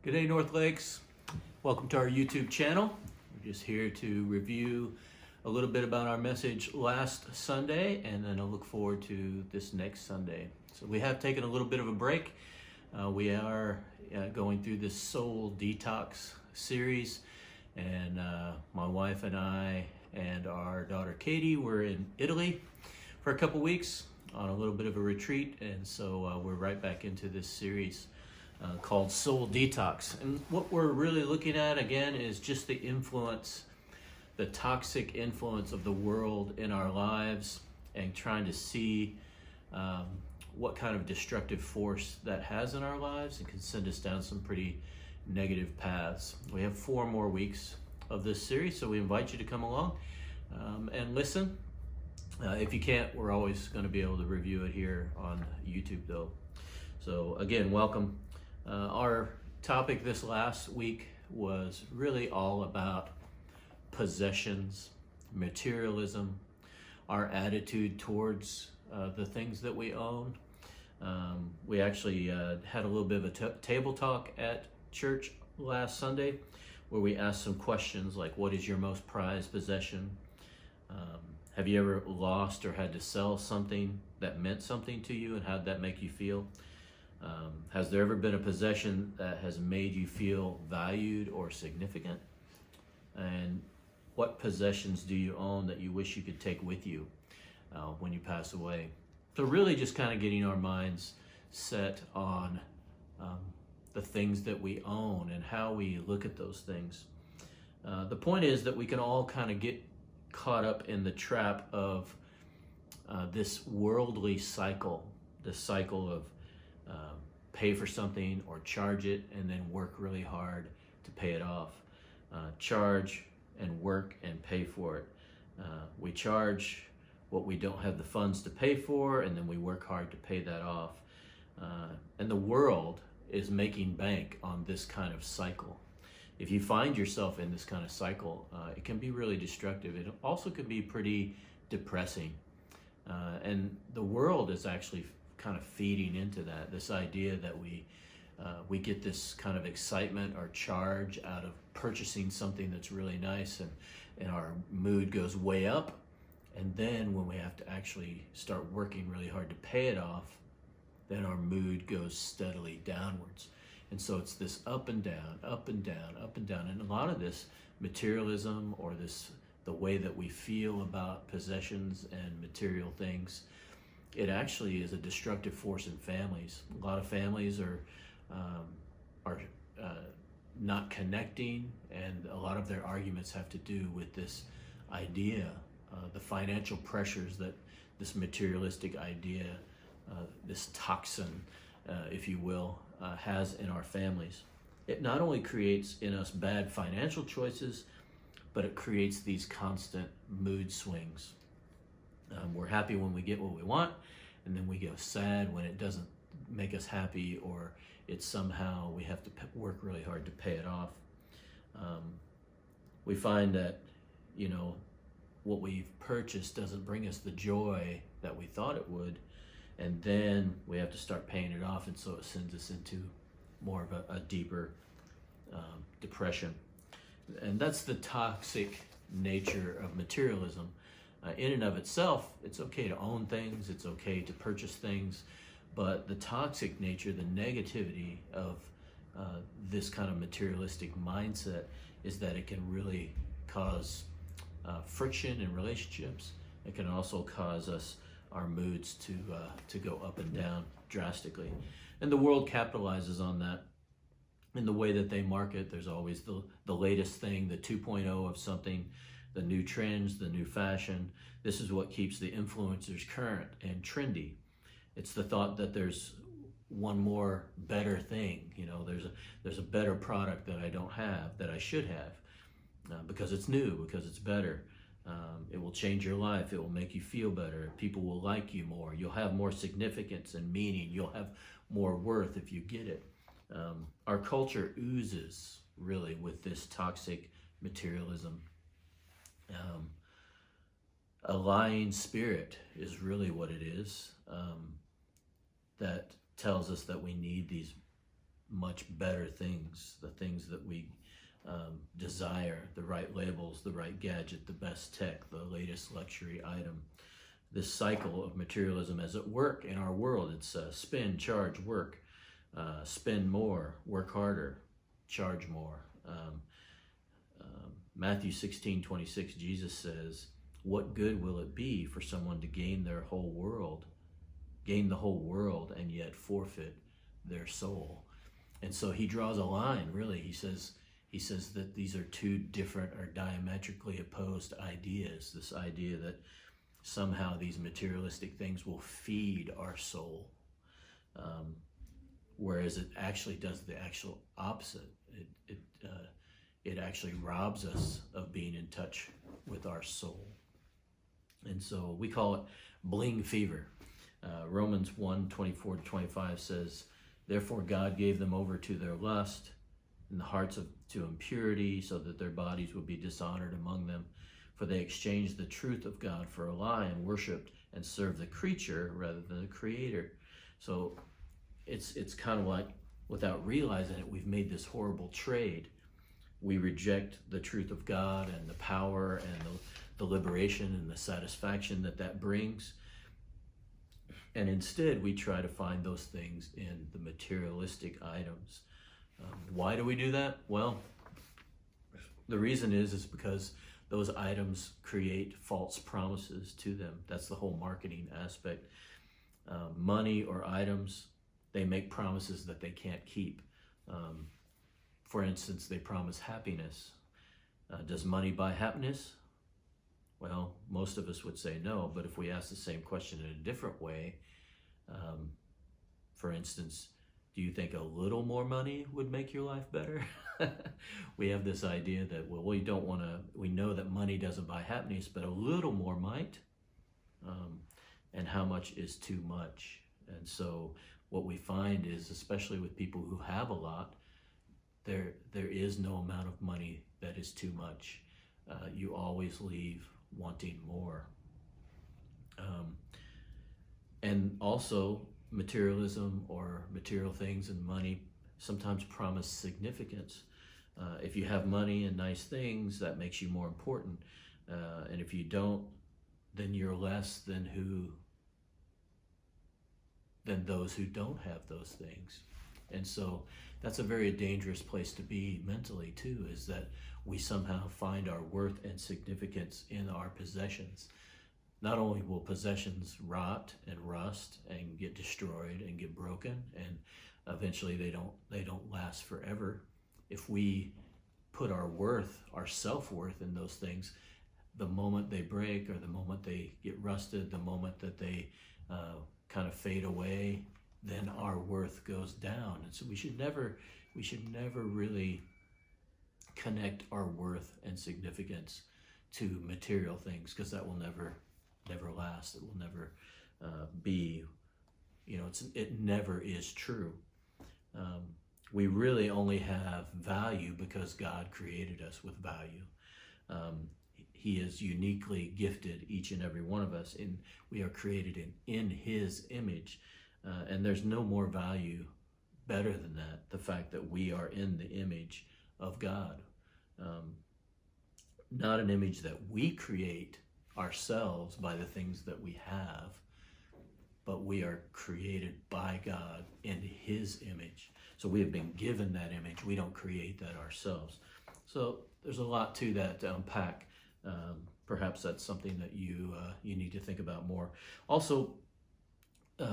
Good day, North Lakes. Welcome to our YouTube channel. We're just here to review a little bit about our message last Sunday, and then I'll look forward to this next Sunday. So we have taken a little bit of a break. We are going through this soul detox series, and my wife and I and our daughter Katie were in Italy for a couple weeks on a little bit of a retreat, and so we're right back into this series called Soul Detox. And what we're really looking at again is just the influence, the toxic influence of the world in our lives, and trying to see what kind of destructive force that has in our lives and can send us down some pretty negative paths. We have 4 more weeks of this series, so we invite you to come along and listen. If you can't, we're always going to be able to review it here on YouTube though. So again, welcome. Our topic this last week was really all about possessions, materialism, our attitude towards the things that we own. We actually had a little bit of a table talk at church last Sunday where we asked some questions like, what is your most prized possession? Have you ever lost or had to sell something that meant something to you, and how did that make you feel? Has there ever been a possession that has made you feel valued or significant? And what possessions do you own that you wish you could take with you when you pass away? So really just kind of getting our minds set on the things that we own and how we look at those things. The point is that we can all kind of get caught up in the trap of this worldly cycle, this cycle of pay for something or charge it and then work really hard to pay it off. Charge and work and pay for it. We charge what we don't have the funds to pay for, and then we work hard to pay that off. And the world is making bank on this kind of cycle. If you find yourself in this kind of cycle, it can be really destructive. It also can be pretty depressing. And the world is actually kind of feeding into that, this idea that we get this kind of excitement or charge out of purchasing something that's really nice, and our mood goes way up. And then when we have to actually start working really hard to pay it off, then our mood goes steadily downwards. And so it's this up and down, up and down, up and down. And a lot of this materialism, or the way that we feel about possessions and material things, it actually is a destructive force in families. A lot of families are not connecting, and a lot of their arguments have to do with this idea, the financial pressures that this materialistic idea, this toxin, if you will, has in our families. It not only creates in us bad financial choices, but it creates these constant mood swings. We're happy when we get what we want, and then we go sad when it doesn't make us happy, or it's somehow we have to work really hard to pay it off. We find that, what we've purchased doesn't bring us the joy that we thought it would, and then we have to start paying it off, and so it sends us into more of a deeper depression. And that's the toxic nature of materialism. In and of itself, it's okay to own things, it's okay to purchase things, but the toxic nature, the negativity of this kind of materialistic mindset is that it can really cause friction in relationships. It can also cause our moods to go up and down drastically. And the world capitalizes on that in the way that they market. There's always the latest thing, the 2.0 of something, the new trends, the new fashion. This is what keeps the influencers current and trendy. It's the thought that there's one more better thing. There's a better product that I don't have, that I should have, because it's new, because it's better. It will change your life. It will make you feel better. People will like you more. You'll have more significance and meaning. You'll have more worth if you get it. Our culture oozes really with this toxic materialism. A lying spirit is really what it is, that tells us that we need these much better things, the things that we desire, the right labels, the right gadget, the best tech, the latest luxury item. This cycle of materialism is at work in our world. It's spend, charge, work, spend more, work harder, charge more. Matthew 16:26, Jesus says, "What good will it be for someone to gain the whole world, and yet forfeit their soul?" And so he draws a line, really. He says that these are two different or diametrically opposed ideas. This idea that somehow these materialistic things will feed our soul, whereas it actually does the actual opposite. It actually robs us of being in touch with our soul. And so we call it bling fever. Romans 1:24-25 says, "Therefore God gave them over to their lust, and the hearts to impurity, so that their bodies would be dishonored among them. For they exchanged the truth of God for a lie, and worshipped and served the creature rather than the Creator." So it's kind of like, without realizing it, we've made this horrible trade. We reject the truth of God and the power and the liberation and the satisfaction that brings. And instead, we try to find those things in the materialistic items. Why do we do that? Well, the reason is because those items create false promises to them. That's the whole marketing aspect. Money or items, they make promises that they can't keep. For instance, they promise happiness. Does money buy happiness? Well, most of us would say no, but if we ask the same question in a different way, for instance, do you think a little more money would make your life better? We have this idea that, well, we know that money doesn't buy happiness, but a little more might. And how much is too much? And so what we find is, especially with people who have a lot, there is no amount of money that is too much. You always leave wanting more. And also, materialism or material things and money sometimes promise significance. If you have money and nice things, that makes you more important. And if you don't, then you're less than those who don't have those things. And so that's a very dangerous place to be mentally too, is that we somehow find our worth and significance in our possessions. Not only will possessions rot and rust and get destroyed and get broken, and eventually they don't last forever. If we put our worth, our self-worth in those things, the moment they break or the moment they get rusted, the moment that they kind of fade away, then our worth goes down. And so we should never really connect our worth and significance to material things, because that will never last. It will never be, it never is true. We really only have value because God created us with value. He has uniquely gifted each and every one of us, and we are created in His image. And there's no more value better than that, the fact that we are in the image of God. Not an image that we create ourselves by the things that we have, but we are created by God in His image. So we have been given that image. We don't create that ourselves. So there's a lot to that to unpack. Perhaps that's something that you need to think about more. Also,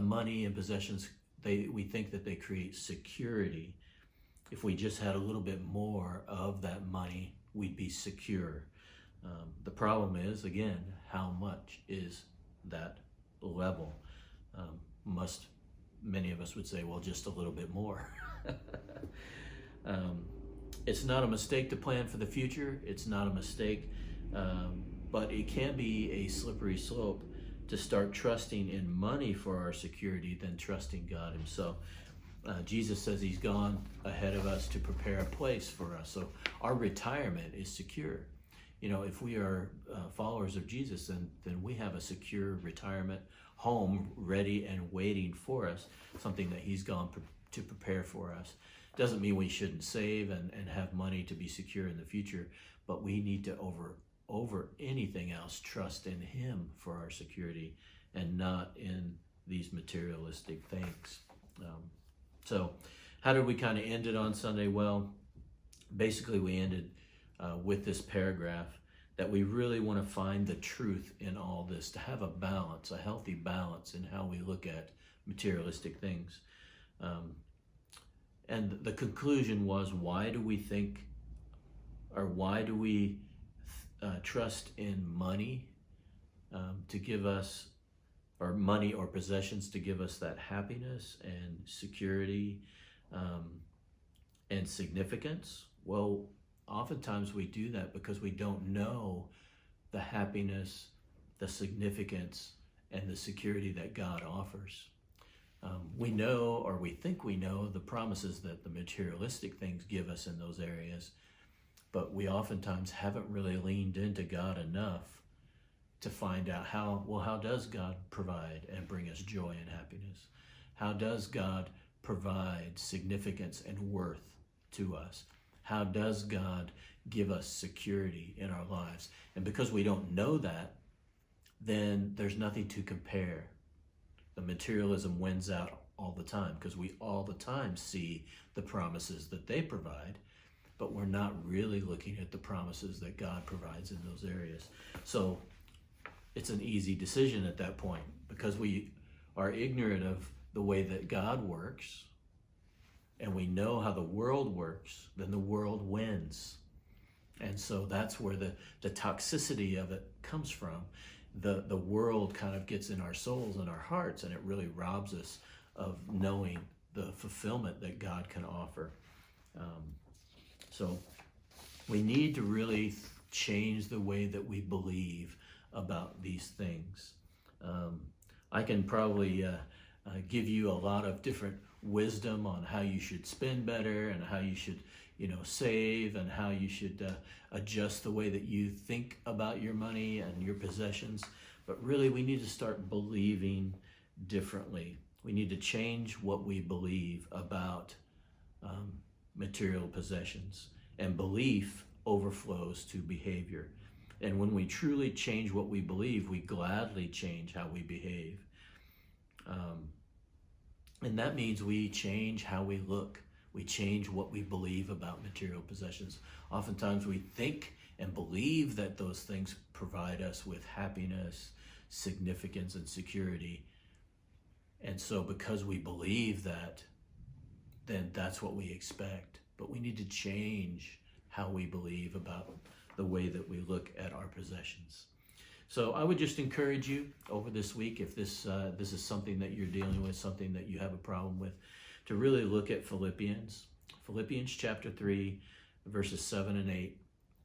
money and possessions, we think that they create security. If we just had a little bit more of that money, we'd be secure. The problem is, again, how much is that level? Many of us would say, well, just a little bit more. It's not a mistake to plan for the future. It's not a mistake, but it can be a slippery slope to start trusting in money for our security than trusting God Himself. Jesus says He's gone ahead of us to prepare a place for us. So our retirement is secure. If we are followers of Jesus, then we have a secure retirement home ready and waiting for us, something that He's gone to prepare for us. Doesn't mean we shouldn't save and have money to be secure in the future, but we need to over anything else trust in Him for our security and not in these materialistic things. So how did we kind of end it on Sunday? Well, basically we ended with this paragraph that we really want to find the truth in all this, to have a balance, a healthy balance in how we look at materialistic things. And the conclusion was, why do we think, or why do we trust in money to give us, or money or possessions to give us that happiness and security and significance? Well, oftentimes we do that because we don't know the happiness, the significance, and the security that God offers. We know, or we think we know, the promises that the materialistic things give us in those areas, but we oftentimes haven't really leaned into God enough to find out how does God provide and bring us joy and happiness? How does God provide significance and worth to us? How does God give us security in our lives? And because we don't know that, then there's nothing to compare. The materialism wins out all the time because we all the time see the promises that they provide, but we're not really looking at the promises that God provides in those areas. So it's an easy decision at that point because we are ignorant of the way that God works and we know how the world works, then the world wins. And so that's where the toxicity of it comes from. The world kind of gets in our souls and our hearts, and it really robs us of knowing the fulfillment that God can offer. So we need to really change the way that we believe about these things. I can probably give you a lot of different wisdom on how you should spend better and how you should save and how you should adjust the way that you think about your money and your possessions. But really, we need to start believing differently. We need to change what we believe about material possessions. And belief overflows to behavior. And when we truly change what we believe, we gladly change how we behave. And that means we change how we look. We change what we believe about material possessions. Oftentimes we think and believe that those things provide us with happiness, significance, and security. And so because we believe that, then that's what we expect. But we need to change how we believe about the way that we look at our possessions. So I would just encourage you over this week, if this is something that you're dealing with, something that you have a problem with, to really look at Philippians chapter 3, verses 7 and 8.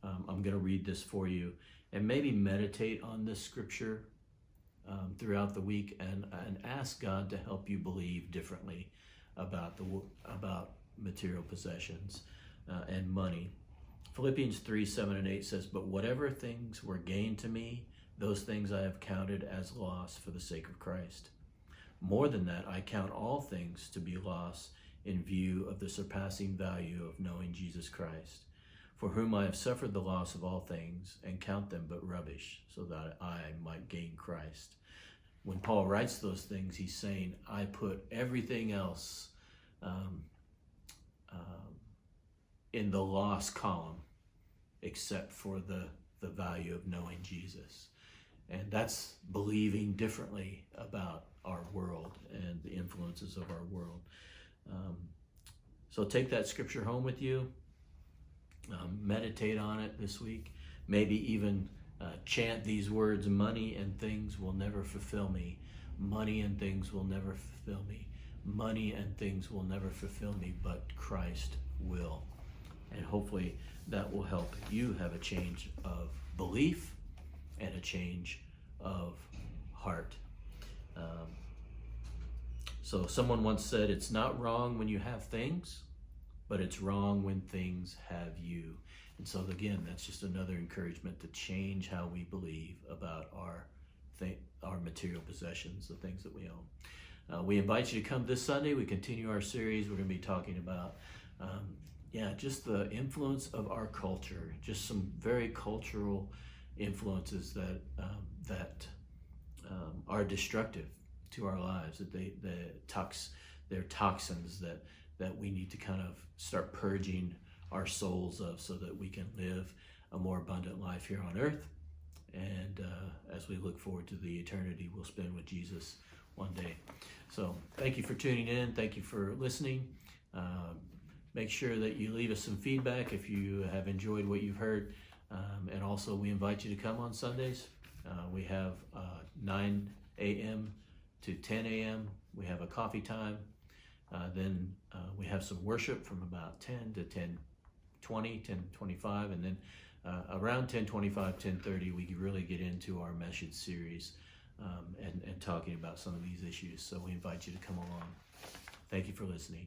I'm going to read this for you and maybe meditate on this scripture throughout the week and ask God to help you believe differently about material possessions and money. Philippians 3, 7 and 8 says, "But whatever things were gained to me, those things I have counted as loss for the sake of Christ. More than that, I count all things to be loss in view of the surpassing value of knowing Jesus Christ, for whom I have suffered the loss of all things and count them but rubbish, so that I might gain Christ." When Paul writes those things, he's saying, I put everything else in the loss column except for the value of knowing Jesus. And that's believing differently about our world and the influences of our world. So take that scripture home with you. Meditate on it this week. Maybe even chant these words: money and things will never fulfill me. Money and things will never fulfill me. Money and things will never fulfill me, but Christ will. And hopefully that will help you have a change of belief and a change of heart. So someone once said, it's not wrong when you have things, but it's wrong when things have you. And so again, that's just another encouragement to change how we believe about our material possessions, the things that we own. We invite you to come this Sunday. We continue our series. We're going to be talking about Yeah, just the influence of our culture, just some very cultural influences that are destructive to our lives. That they're toxins that we need to kind of start purging our souls of, so that we can live a more abundant life here on earth. And as we look forward to the eternity we'll spend with Jesus one day. So thank you for tuning in. Thank you for listening. Make sure that you leave us some feedback if you have enjoyed what you've heard. And also, we invite you to come on Sundays. We have 9 a.m. to 10 a.m. We have a coffee time. Then we have some worship from about 10 to 10:20, 10:25. And then around 10:25, 10:30, we can really get into our message series and talking about some of these issues. So we invite you to come along. Thank you for listening.